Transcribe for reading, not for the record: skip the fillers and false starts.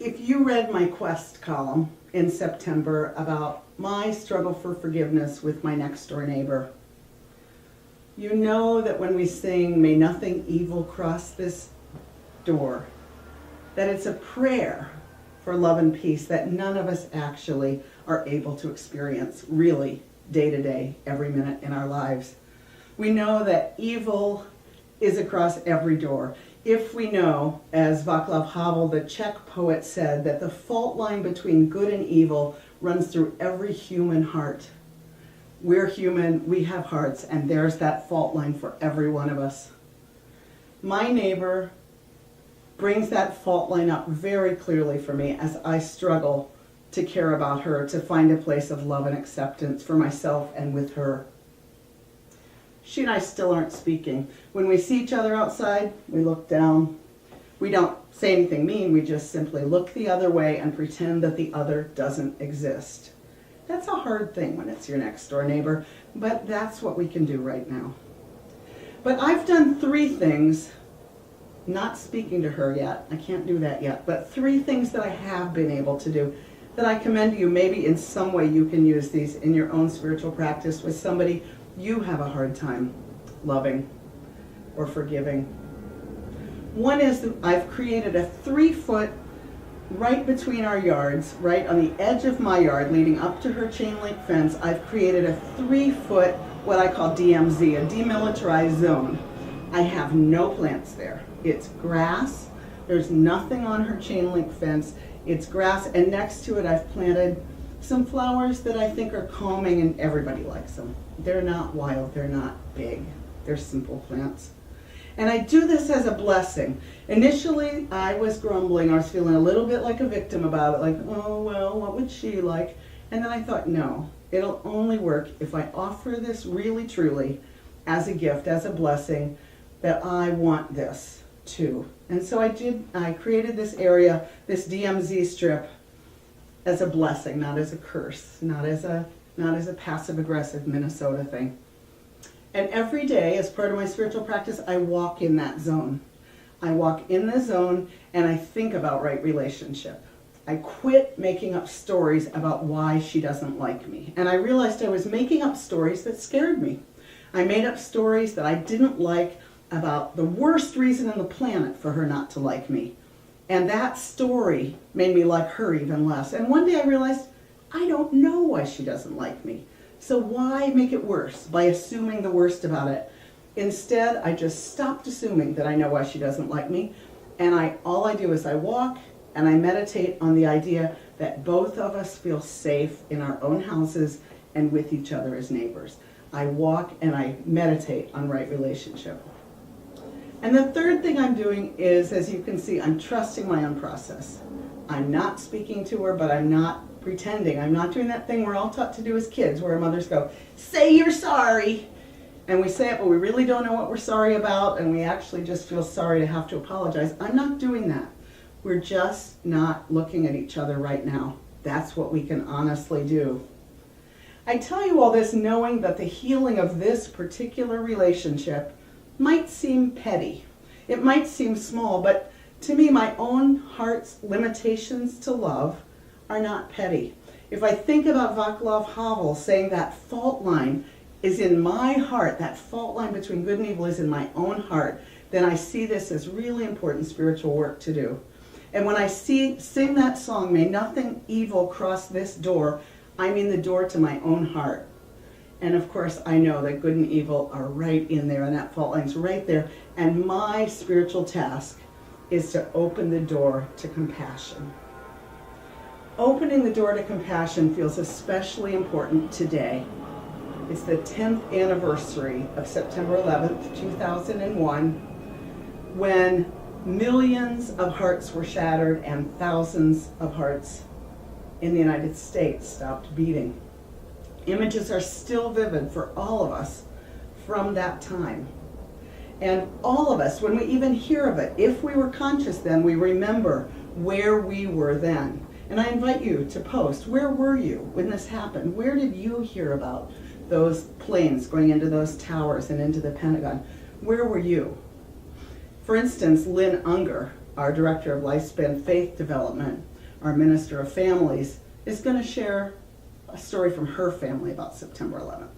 If you read my Quest column in September about my struggle for forgiveness with my next door neighbor, you know that when we sing, "May nothing evil cross this door," that it's a prayer for love and peace that none of us actually are able to experience really day to day, every minute in our lives. We know that evil is across every door. If we know, as Václav Havel, the Czech poet, said, that the fault line between good and evil runs through every human heart. We're human, we have hearts, and there's that fault line for every one of us. My neighbor brings that fault line up very clearly for me as I struggle to care about her, to find a place of love and acceptance for myself and with her. She and I still aren't speaking. When we see each other outside, we look down. We don't say anything mean, we just simply look the other way and pretend that the other doesn't exist. That's a hard thing when it's your next door neighbor, but that's what we can do right now. But I've done 3 things, not speaking to her yet, I can't do that yet, but 3 things that I have been able to do that I commend to you. Maybe in some way you can use these in your own spiritual practice with somebody you have a hard time loving or forgiving. One is that I've created a 3-foot right between our yards, right on the edge of my yard leading up to her chain link fence. I've created a 3-foot, what I call DMZ, a demilitarized zone. I have no plants there. It's grass. There's nothing on her chain link fence. It's grass, and next to it I've planted some flowers that I think are calming, and everybody likes them. They're not wild, they're not big, they're simple plants. And I do this as a blessing. Initially, I was grumbling, I was feeling a little bit like a victim about it, like, oh, well, what would she like? And then I thought, no, it'll only work if I offer this really, truly as a gift, as a blessing, that I want this too. And so I created this area, this DMZ strip, as a blessing, not as a curse, not as a passive-aggressive Minnesota thing. And every day, as part of my spiritual practice, I walk in that zone. I walk in the zone and I think about right relationship. I quit making up stories about why she doesn't like me. And I realized I was making up stories that scared me. I made up stories that I didn't like about the worst reason on the planet for her not to like me. And that story made me like her even less. And one day I realized, I don't know why she doesn't like me. So why make it worse by assuming the worst about it? Instead, I just stopped assuming that I know why she doesn't like me. And all I do is I walk and I meditate on the idea that both of us feel safe in our own houses and with each other as neighbors. I walk and I meditate on right relationship. And the third thing I'm doing is, as you can see, I'm trusting my own process. I'm not speaking to her, but I'm not pretending. I'm not doing that thing we're all taught to do as kids, where our mothers go, say you're sorry. And we say it, but we really don't know what we're sorry about, and we actually just feel sorry to have to apologize. I'm not doing that. We're just not looking at each other right now. That's what we can honestly do. I tell you all this knowing that the healing of this particular relationship might seem petty. It might seem small, but to me, my own heart's limitations to love are not petty. If I think about Václav Havel saying that fault line is in my heart, that fault line between good and evil is in my own heart, then I see this as really important spiritual work to do. And when I sing that song, may nothing evil cross this door, I mean the door to my own heart. And of course, I know that good and evil are right in there, and that fault line's right there. And my spiritual task is to open the door to compassion. Opening the door to compassion feels especially important today. It's the 10th anniversary of September 11th, 2001, when millions of hearts were shattered and thousands of hearts in the United States stopped beating. Images are still vivid for all of us from that time. And all of us, when we even hear of it, if we were conscious then, we remember where we were then. And I invite you to post, where were you when this happened? Where did you hear about those planes going into those towers and into the Pentagon? Where were you? For instance, Lynn Unger, our Director of Lifespan Faith Development, our Minister of Families, is going to share a story from her family about September 11th.